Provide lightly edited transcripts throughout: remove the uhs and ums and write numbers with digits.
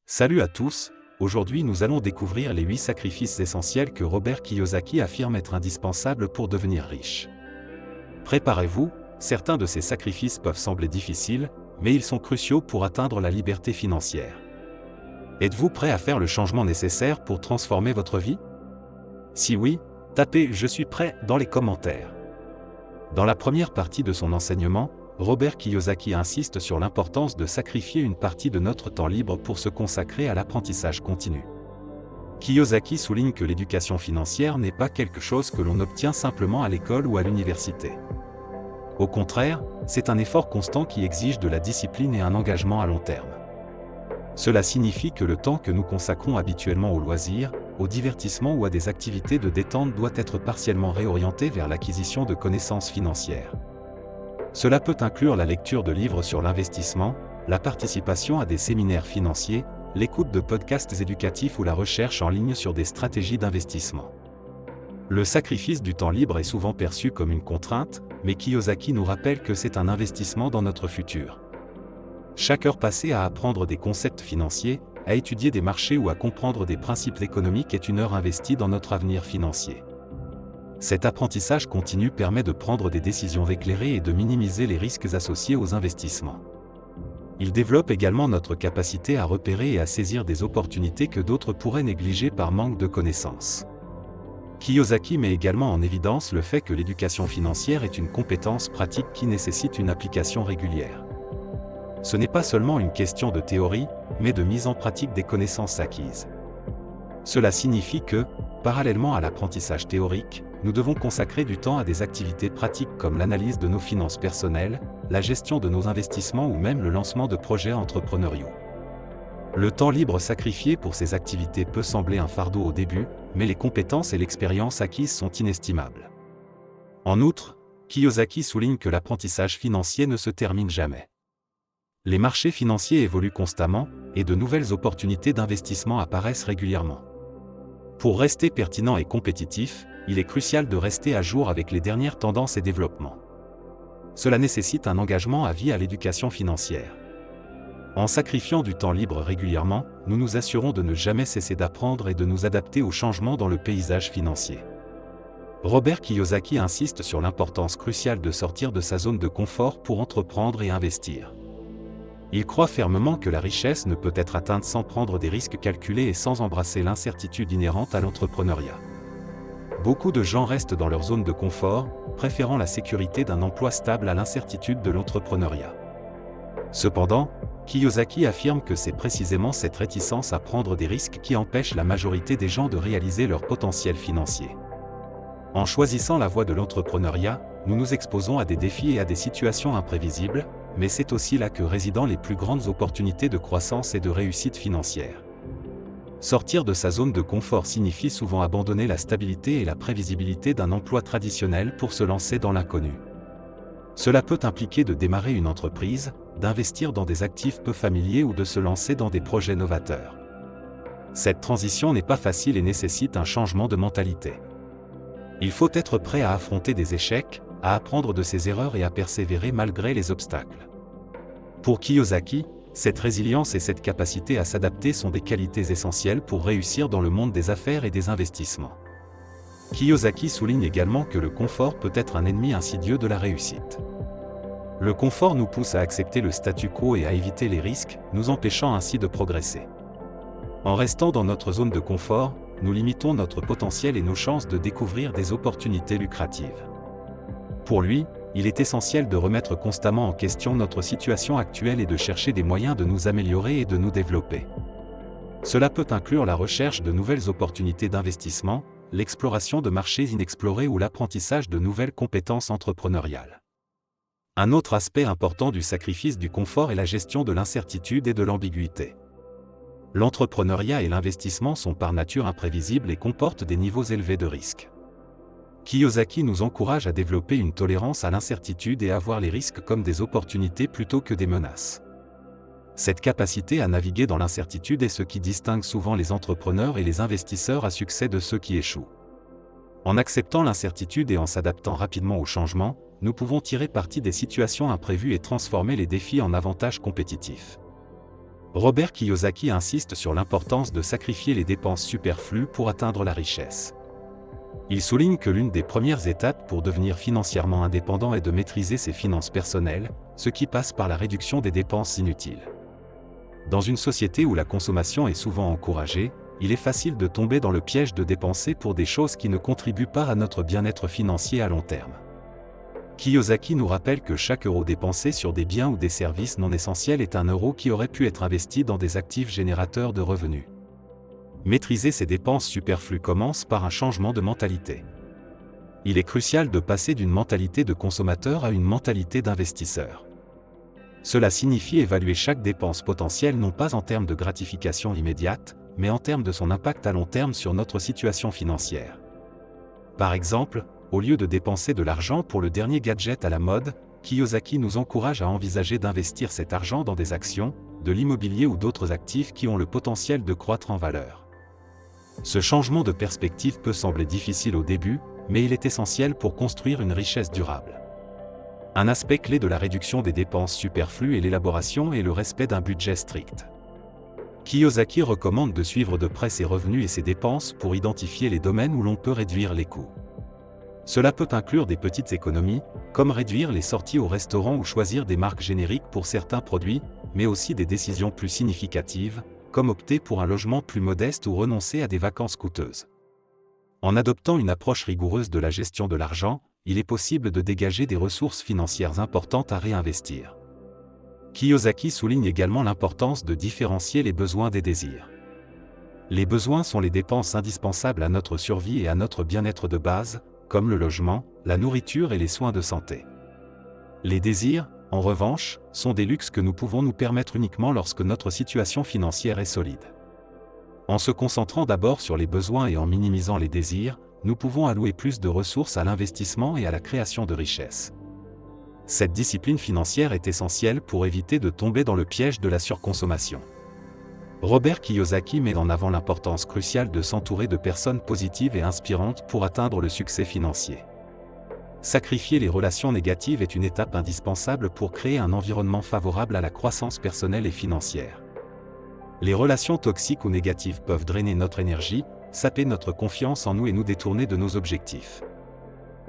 Salut à tous, aujourd'hui nous allons découvrir les 8 sacrifices essentiels que Robert Kiyosaki affirme être indispensables pour devenir riche. Préparez-vous, certains de ces sacrifices peuvent sembler difficiles, mais ils sont cruciaux pour atteindre la liberté financière. Êtes-vous prêt à faire le changement nécessaire pour transformer votre vie? Si oui, tapez « Je suis prêt » dans les commentaires. Dans la première partie de son enseignement, Robert Kiyosaki insiste sur l'importance de sacrifier une partie de notre temps libre pour se consacrer à l'apprentissage continu. Kiyosaki souligne que l'éducation financière n'est pas quelque chose que l'on obtient simplement à l'école ou à l'université. Au contraire, c'est un effort constant qui exige de la discipline et un engagement à long terme. Cela signifie que le temps que nous consacrons habituellement aux loisirs, au divertissement ou à des activités de détente doit être partiellement réorienté vers l'acquisition de connaissances financières. Cela peut inclure la lecture de livres sur l'investissement, la participation à des séminaires financiers, l'écoute de podcasts éducatifs ou la recherche en ligne sur des stratégies d'investissement. Le sacrifice du temps libre est souvent perçu comme une contrainte, mais Kiyosaki nous rappelle que c'est un investissement dans notre futur. Chaque heure passée à apprendre des concepts financiers, à étudier des marchés ou à comprendre des principes économiques est une heure investie dans notre avenir financier. Cet apprentissage continu permet de prendre des décisions éclairées et de minimiser les risques associés aux investissements. Il développe également notre capacité à repérer et à saisir des opportunités que d'autres pourraient négliger par manque de connaissances. Kiyosaki met également en évidence le fait que l'éducation financière est une compétence pratique qui nécessite une application régulière. Ce n'est pas seulement une question de théorie, mais de mise en pratique des connaissances acquises. Cela signifie que, parallèlement à l'apprentissage théorique, nous devons consacrer du temps à des activités pratiques comme l'analyse de nos finances personnelles, la gestion de nos investissements ou même le lancement de projets entrepreneuriaux. Le temps libre sacrifié pour ces activités peut sembler un fardeau au début, mais les compétences et l'expérience acquises sont inestimables. En outre, Kiyosaki souligne que l'apprentissage financier ne se termine jamais. Les marchés financiers évoluent constamment, et de nouvelles opportunités d'investissement apparaissent régulièrement. Pour rester pertinent et compétitif, il est crucial de rester à jour avec les dernières tendances et développements. Cela nécessite un engagement à vie à l'éducation financière. En sacrifiant du temps libre régulièrement, nous nous assurons de ne jamais cesser d'apprendre et de nous adapter aux changements dans le paysage financier. Robert Kiyosaki insiste sur l'importance cruciale de sortir de sa zone de confort pour entreprendre et investir. Il croit fermement que la richesse ne peut être atteinte sans prendre des risques calculés et sans embrasser l'incertitude inhérente à l'entrepreneuriat. Beaucoup de gens restent dans leur zone de confort, préférant la sécurité d'un emploi stable à l'incertitude de l'entrepreneuriat. Cependant, Kiyosaki affirme que c'est précisément cette réticence à prendre des risques qui empêche la majorité des gens de réaliser leur potentiel financier. En choisissant la voie de l'entrepreneuriat, nous nous exposons à des défis et à des situations imprévisibles, mais c'est aussi là que résident les plus grandes opportunités de croissance et de réussite financière. Sortir de sa zone de confort signifie souvent abandonner la stabilité et la prévisibilité d'un emploi traditionnel pour se lancer dans l'inconnu. Cela peut impliquer de démarrer une entreprise, d'investir dans des actifs peu familiers ou de se lancer dans des projets novateurs. Cette transition n'est pas facile et nécessite un changement de mentalité. Il faut être prêt à affronter des échecs, à apprendre de ses erreurs et à persévérer malgré les obstacles. Pour Kiyosaki, cette résilience et cette capacité à s'adapter sont des qualités essentielles pour réussir dans le monde des affaires et des investissements. Kiyosaki souligne également que le confort peut être un ennemi insidieux de la réussite. Le confort nous pousse à accepter le statu quo et à éviter les risques, nous empêchant ainsi de progresser. En restant dans notre zone de confort, nous limitons notre potentiel et nos chances de découvrir des opportunités lucratives. Pour lui, il est essentiel de remettre constamment en question notre situation actuelle et de chercher des moyens de nous améliorer et de nous développer. Cela peut inclure la recherche de nouvelles opportunités d'investissement, l'exploration de marchés inexplorés ou l'apprentissage de nouvelles compétences entrepreneuriales. Un autre aspect important du sacrifice du confort est la gestion de l'incertitude et de l'ambiguïté. L'entrepreneuriat et l'investissement sont par nature imprévisibles et comportent des niveaux élevés de risque. Kiyosaki nous encourage à développer une tolérance à l'incertitude et à voir les risques comme des opportunités plutôt que des menaces. Cette capacité à naviguer dans l'incertitude est ce qui distingue souvent les entrepreneurs et les investisseurs à succès de ceux qui échouent. En acceptant l'incertitude et en s'adaptant rapidement aux changements, nous pouvons tirer parti des situations imprévues et transformer les défis en avantages compétitifs. Robert Kiyosaki insiste sur l'importance de sacrifier les dépenses superflues pour atteindre la richesse. Il souligne que l'une des premières étapes pour devenir financièrement indépendant est de maîtriser ses finances personnelles, ce qui passe par la réduction des dépenses inutiles. Dans une société où la consommation est souvent encouragée, il est facile de tomber dans le piège de dépenser pour des choses qui ne contribuent pas à notre bien-être financier à long terme. Kiyosaki nous rappelle que chaque euro dépensé sur des biens ou des services non essentiels est un euro qui aurait pu être investi dans des actifs générateurs de revenus. Maîtriser ces dépenses superflues commence par un changement de mentalité. Il est crucial de passer d'une mentalité de consommateur à une mentalité d'investisseur. Cela signifie évaluer chaque dépense potentielle non pas en termes de gratification immédiate, mais en termes de son impact à long terme sur notre situation financière. Par exemple, au lieu de dépenser de l'argent pour le dernier gadget à la mode, Kiyosaki nous encourage à envisager d'investir cet argent dans des actions, de l'immobilier ou d'autres actifs qui ont le potentiel de croître en valeur. Ce changement de perspective peut sembler difficile au début, mais il est essentiel pour construire une richesse durable. Un aspect clé de la réduction des dépenses superflues est l'élaboration et le respect d'un budget strict. Kiyosaki recommande de suivre de près ses revenus et ses dépenses pour identifier les domaines où l'on peut réduire les coûts. Cela peut inclure des petites économies, comme réduire les sorties au restaurant ou choisir des marques génériques pour certains produits, mais aussi des décisions plus significatives, comme opter pour un logement plus modeste ou renoncer à des vacances coûteuses. En adoptant une approche rigoureuse de la gestion de l'argent, il est possible de dégager des ressources financières importantes à réinvestir. Kiyosaki souligne également l'importance de différencier les besoins des désirs. Les besoins sont les dépenses indispensables à notre survie et à notre bien-être de base, comme le logement, la nourriture et les soins de santé. Les désirs, en revanche, sont des luxes que nous pouvons nous permettre uniquement lorsque notre situation financière est solide. En se concentrant d'abord sur les besoins et en minimisant les désirs, nous pouvons allouer plus de ressources à l'investissement et à la création de richesses. Cette discipline financière est essentielle pour éviter de tomber dans le piège de la surconsommation. Robert Kiyosaki met en avant l'importance cruciale de s'entourer de personnes positives et inspirantes pour atteindre le succès financier. Sacrifier les relations négatives est une étape indispensable pour créer un environnement favorable à la croissance personnelle et financière. Les relations toxiques ou négatives peuvent drainer notre énergie, saper notre confiance en nous et nous détourner de nos objectifs.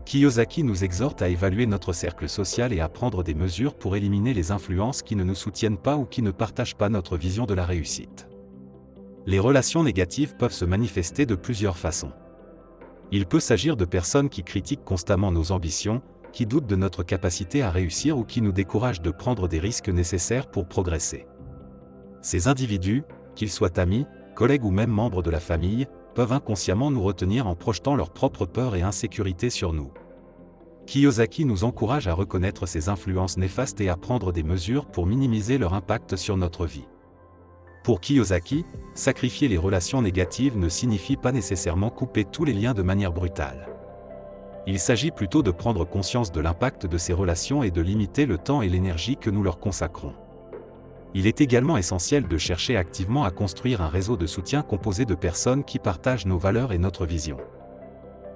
Kiyosaki nous exhorte à évaluer notre cercle social et à prendre des mesures pour éliminer les influences qui ne nous soutiennent pas ou qui ne partagent pas notre vision de la réussite. Les relations négatives peuvent se manifester de plusieurs façons. Il peut s'agir de personnes qui critiquent constamment nos ambitions, qui doutent de notre capacité à réussir ou qui nous découragent de prendre des risques nécessaires pour progresser. Ces individus, qu'ils soient amis, collègues ou même membres de la famille, peuvent inconsciemment nous retenir en projetant leurs propres peurs et insécurités sur nous. Kiyosaki nous encourage à reconnaître ces influences néfastes et à prendre des mesures pour minimiser leur impact sur notre vie. Pour Kiyosaki, sacrifier les relations négatives ne signifie pas nécessairement couper tous les liens de manière brutale. Il s'agit plutôt de prendre conscience de l'impact de ces relations et de limiter le temps et l'énergie que nous leur consacrons. Il est également essentiel de chercher activement à construire un réseau de soutien composé de personnes qui partagent nos valeurs et notre vision.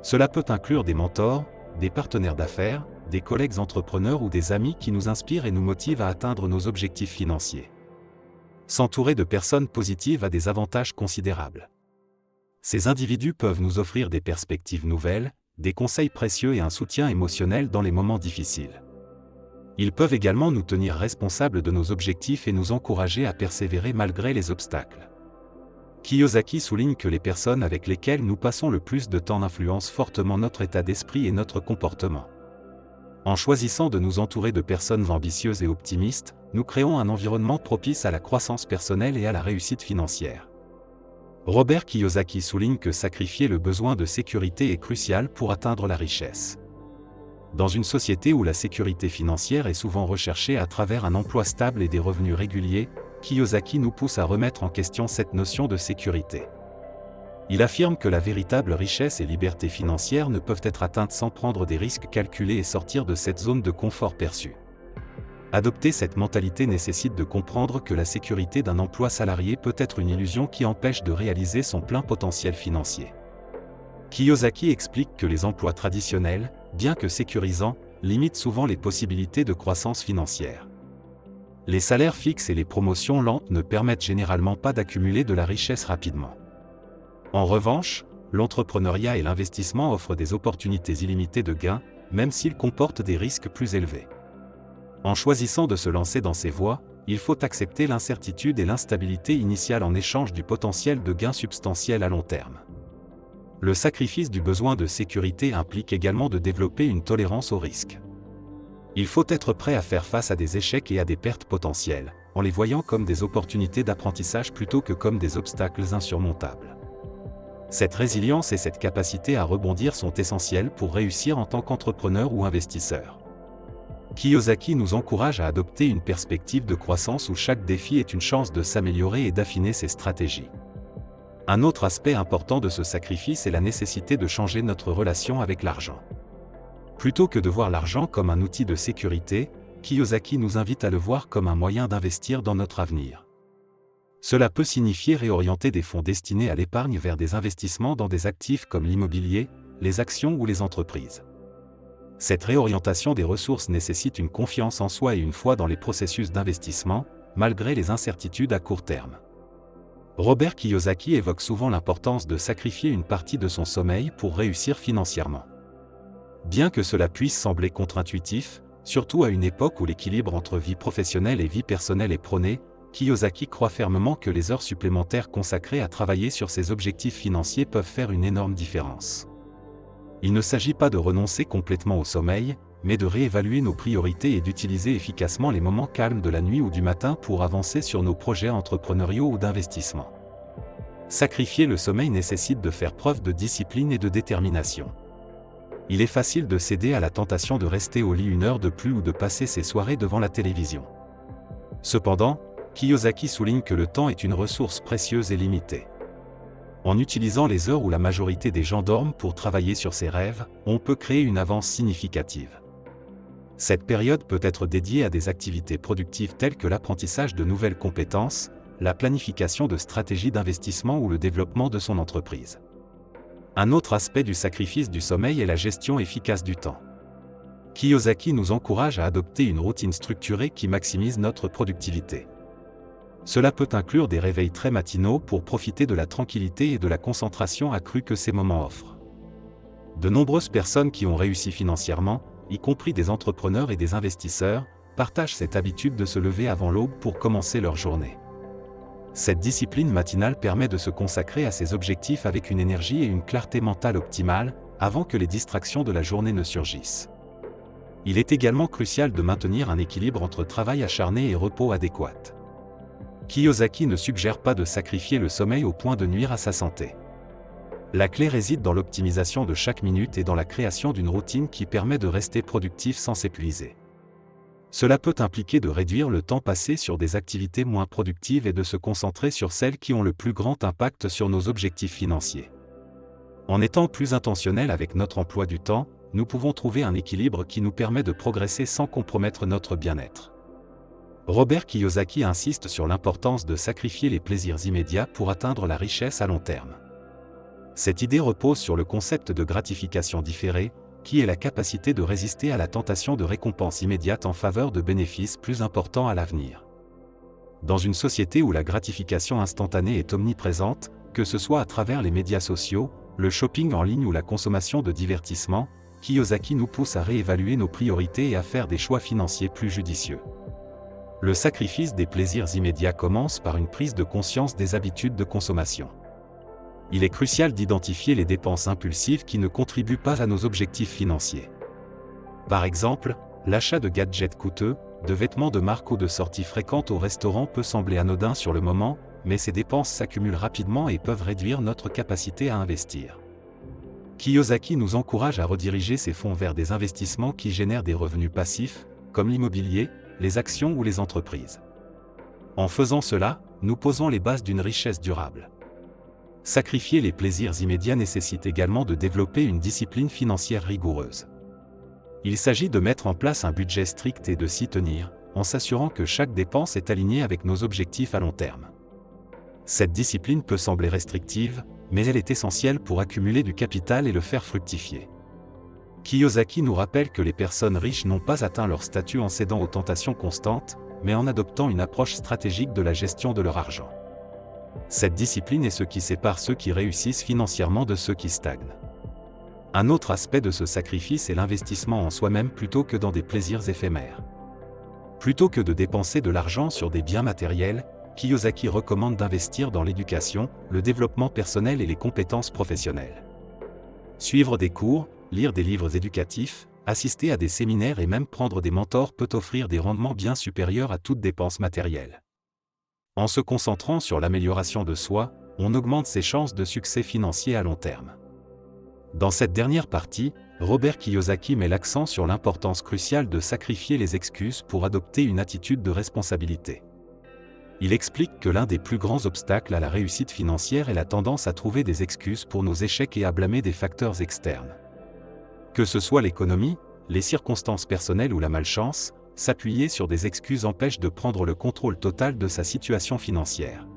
Cela peut inclure des mentors, des partenaires d'affaires, des collègues entrepreneurs ou des amis qui nous inspirent et nous motivent à atteindre nos objectifs financiers. S'entourer de personnes positives a des avantages considérables. Ces individus peuvent nous offrir des perspectives nouvelles, des conseils précieux et un soutien émotionnel dans les moments difficiles. Ils peuvent également nous tenir responsables de nos objectifs et nous encourager à persévérer malgré les obstacles. Kiyosaki souligne que les personnes avec lesquelles nous passons le plus de temps influencent fortement notre état d'esprit et notre comportement. En choisissant de nous entourer de personnes ambitieuses et optimistes, nous créons un environnement propice à la croissance personnelle et à la réussite financière. Robert Kiyosaki souligne que sacrifier le besoin de sécurité est crucial pour atteindre la richesse. Dans une société où la sécurité financière est souvent recherchée à travers un emploi stable et des revenus réguliers, Kiyosaki nous pousse à remettre en question cette notion de sécurité. Il affirme que la véritable richesse et liberté financière ne peuvent être atteintes sans prendre des risques calculés et sortir de cette zone de confort perçue. Adopter cette mentalité nécessite de comprendre que la sécurité d'un emploi salarié peut être une illusion qui empêche de réaliser son plein potentiel financier. Kiyosaki explique que les emplois traditionnels, bien que sécurisants, limitent souvent les possibilités de croissance financière. Les salaires fixes et les promotions lentes ne permettent généralement pas d'accumuler de la richesse rapidement. En revanche, l'entrepreneuriat et l'investissement offrent des opportunités illimitées de gains, même s'ils comportent des risques plus élevés. En choisissant de se lancer dans ces voies, il faut accepter l'incertitude et l'instabilité initiale en échange du potentiel de gains substantiels à long terme. Le sacrifice du besoin de sécurité implique également de développer une tolérance au risque. Il faut être prêt à faire face à des échecs et à des pertes potentielles, en les voyant comme des opportunités d'apprentissage plutôt que comme des obstacles insurmontables. Cette résilience et cette capacité à rebondir sont essentielles pour réussir en tant qu'entrepreneur ou investisseur. Kiyosaki nous encourage à adopter une perspective de croissance où chaque défi est une chance de s'améliorer et d'affiner ses stratégies. Un autre aspect important de ce sacrifice est la nécessité de changer notre relation avec l'argent. Plutôt que de voir l'argent comme un outil de sécurité, Kiyosaki nous invite à le voir comme un moyen d'investir dans notre avenir. Cela peut signifier réorienter des fonds destinés à l'épargne vers des investissements dans des actifs comme l'immobilier, les actions ou les entreprises. Cette réorientation des ressources nécessite une confiance en soi et une foi dans les processus d'investissement, malgré les incertitudes à court terme. Robert Kiyosaki évoque souvent l'importance de sacrifier une partie de son sommeil pour réussir financièrement. Bien que cela puisse sembler contre-intuitif, surtout à une époque où l'équilibre entre vie professionnelle et vie personnelle est prôné, Kiyosaki croit fermement que les heures supplémentaires consacrées à travailler sur ses objectifs financiers peuvent faire une énorme différence. Il ne s'agit pas de renoncer complètement au sommeil, mais de réévaluer nos priorités et d'utiliser efficacement les moments calmes de la nuit ou du matin pour avancer sur nos projets entrepreneuriaux ou d'investissement. Sacrifier le sommeil nécessite de faire preuve de discipline et de détermination. Il est facile de céder à la tentation de rester au lit une heure de plus ou de passer ses soirées devant la télévision. Cependant, Kiyosaki souligne que le temps est une ressource précieuse et limitée. En utilisant les heures où la majorité des gens dorment pour travailler sur ses rêves, on peut créer une avance significative. Cette période peut être dédiée à des activités productives telles que l'apprentissage de nouvelles compétences, la planification de stratégies d'investissement ou le développement de son entreprise. Un autre aspect du sacrifice du sommeil est la gestion efficace du temps. Kiyosaki nous encourage à adopter une routine structurée qui maximise notre productivité. Cela peut inclure des réveils très matinaux pour profiter de la tranquillité et de la concentration accrue que ces moments offrent. De nombreuses personnes qui ont réussi financièrement, y compris des entrepreneurs et des investisseurs, partagent cette habitude de se lever avant l'aube pour commencer leur journée. Cette discipline matinale permet de se consacrer à ses objectifs avec une énergie et une clarté mentale optimale, avant que les distractions de la journée ne surgissent. Il est également crucial de maintenir un équilibre entre travail acharné et repos adéquat. Kiyosaki ne suggère pas de sacrifier le sommeil au point de nuire à sa santé. La clé réside dans l'optimisation de chaque minute et dans la création d'une routine qui permet de rester productif sans s'épuiser. Cela peut impliquer de réduire le temps passé sur des activités moins productives et de se concentrer sur celles qui ont le plus grand impact sur nos objectifs financiers. En étant plus intentionnels avec notre emploi du temps, nous pouvons trouver un équilibre qui nous permet de progresser sans compromettre notre bien-être. Robert Kiyosaki insiste sur l'importance de sacrifier les plaisirs immédiats pour atteindre la richesse à long terme. Cette idée repose sur le concept de gratification différée, qui est la capacité de résister à la tentation de récompense immédiate en faveur de bénéfices plus importants à l'avenir. Dans une société où la gratification instantanée est omniprésente, que ce soit à travers les médias sociaux, le shopping en ligne ou la consommation de divertissement, Kiyosaki nous pousse à réévaluer nos priorités et à faire des choix financiers plus judicieux. Le sacrifice des plaisirs immédiats commence par une prise de conscience des habitudes de consommation. Il est crucial d'identifier les dépenses impulsives qui ne contribuent pas à nos objectifs financiers. Par exemple, l'achat de gadgets coûteux, de vêtements de marque ou de sorties fréquentes au restaurant peut sembler anodin sur le moment, mais ces dépenses s'accumulent rapidement et peuvent réduire notre capacité à investir. Kiyosaki nous encourage à rediriger ces fonds vers des investissements qui génèrent des revenus passifs, comme l'immobilier, les actions ou les entreprises. En faisant cela, nous posons les bases d'une richesse durable. Sacrifier les plaisirs immédiats nécessite également de développer une discipline financière rigoureuse. Il s'agit de mettre en place un budget strict et de s'y tenir, en s'assurant que chaque dépense est alignée avec nos objectifs à long terme. Cette discipline peut sembler restrictive, mais elle est essentielle pour accumuler du capital et le faire fructifier. Kiyosaki nous rappelle que les personnes riches n'ont pas atteint leur statut en cédant aux tentations constantes, mais en adoptant une approche stratégique de la gestion de leur argent. Cette discipline est ce qui sépare ceux qui réussissent financièrement de ceux qui stagnent. Un autre aspect de ce sacrifice est l'investissement en soi-même plutôt que dans des plaisirs éphémères. Plutôt que de dépenser de l'argent sur des biens matériels, Kiyosaki recommande d'investir dans l'éducation, le développement personnel et les compétences professionnelles. Suivre des cours, lire des livres éducatifs, assister à des séminaires et même prendre des mentors peut offrir des rendements bien supérieurs à toute dépense matérielle. En se concentrant sur l'amélioration de soi, on augmente ses chances de succès financier à long terme. Dans cette dernière partie, Robert Kiyosaki met l'accent sur l'importance cruciale de sacrifier les excuses pour adopter une attitude de responsabilité. Il explique que l'un des plus grands obstacles à la réussite financière est la tendance à trouver des excuses pour nos échecs et à blâmer des facteurs externes. Que ce soit l'économie, les circonstances personnelles ou la malchance, s'appuyer sur des excuses empêche de prendre le contrôle total de sa situation financière.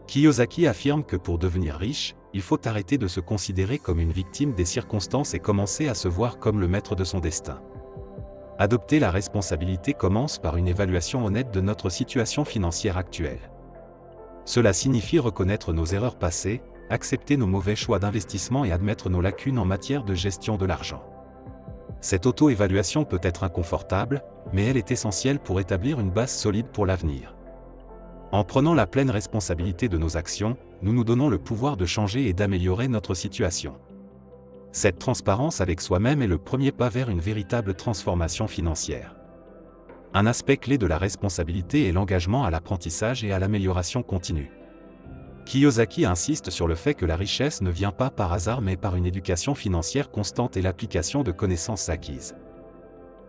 Kiyosaki affirme que pour devenir riche, il faut arrêter de se considérer comme une victime des circonstances et commencer à se voir comme le maître de son destin. Adopter la responsabilité commence par une évaluation honnête de notre situation financière actuelle. Cela signifie reconnaître nos erreurs passées, accepter nos mauvais choix d'investissement et admettre nos lacunes en matière de gestion de l'argent. Cette auto-évaluation peut être inconfortable, mais elle est essentielle pour établir une base solide pour l'avenir. En prenant la pleine responsabilité de nos actions, nous nous donnons le pouvoir de changer et d'améliorer notre situation. Cette transparence avec soi-même est le premier pas vers une véritable transformation financière. Un aspect clé de la responsabilité est l'engagement à l'apprentissage et à l'amélioration continue. Kiyosaki insiste sur le fait que la richesse ne vient pas par hasard mais par une éducation financière constante et l'application de connaissances acquises.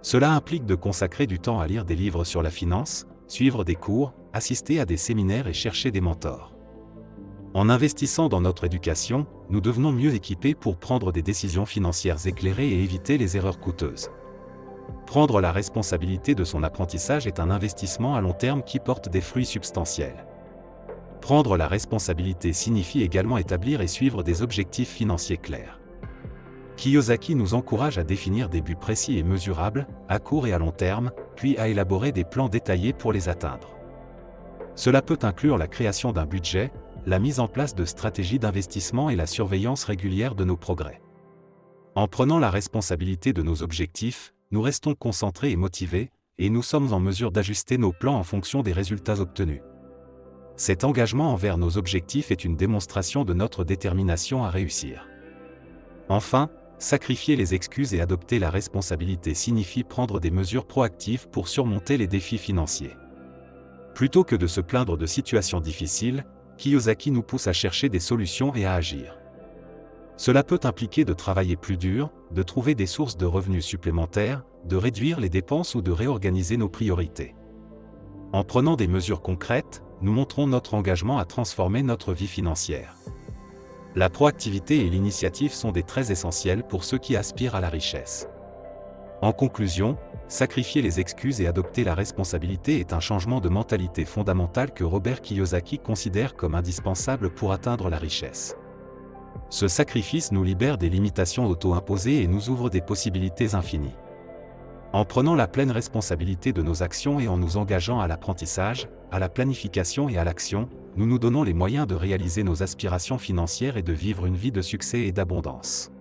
Cela implique de consacrer du temps à lire des livres sur la finance, suivre des cours, assister à des séminaires et chercher des mentors. En investissant dans notre éducation, nous devenons mieux équipés pour prendre des décisions financières éclairées et éviter les erreurs coûteuses. Prendre la responsabilité de son apprentissage est un investissement à long terme qui porte des fruits substantiels. Prendre la responsabilité signifie également établir et suivre des objectifs financiers clairs. Kiyosaki nous encourage à définir des buts précis et mesurables, à court et à long terme, puis à élaborer des plans détaillés pour les atteindre. Cela peut inclure la création d'un budget, la mise en place de stratégies d'investissement et la surveillance régulière de nos progrès. En prenant la responsabilité de nos objectifs, nous restons concentrés et motivés, et nous sommes en mesure d'ajuster nos plans en fonction des résultats obtenus. Cet engagement envers nos objectifs est une démonstration de notre détermination à réussir. Enfin, sacrifier les excuses et adopter la responsabilité signifie prendre des mesures proactives pour surmonter les défis financiers. Plutôt que de se plaindre de situations difficiles, Kiyosaki nous pousse à chercher des solutions et à agir. Cela peut impliquer de travailler plus dur, de trouver des sources de revenus supplémentaires, de réduire les dépenses ou de réorganiser nos priorités. En prenant des mesures concrètes, nous montrons notre engagement à transformer notre vie financière. La proactivité et l'initiative sont des traits essentiels pour ceux qui aspirent à la richesse. En conclusion, sacrifier les excuses et adopter la responsabilité est un changement de mentalité fondamental que Robert Kiyosaki considère comme indispensable pour atteindre la richesse. Ce sacrifice nous libère des limitations auto-imposées et nous ouvre des possibilités infinies. En prenant la pleine responsabilité de nos actions et en nous engageant à l'apprentissage, à la planification et à l'action, nous nous donnons les moyens de réaliser nos aspirations financières et de vivre une vie de succès et d'abondance.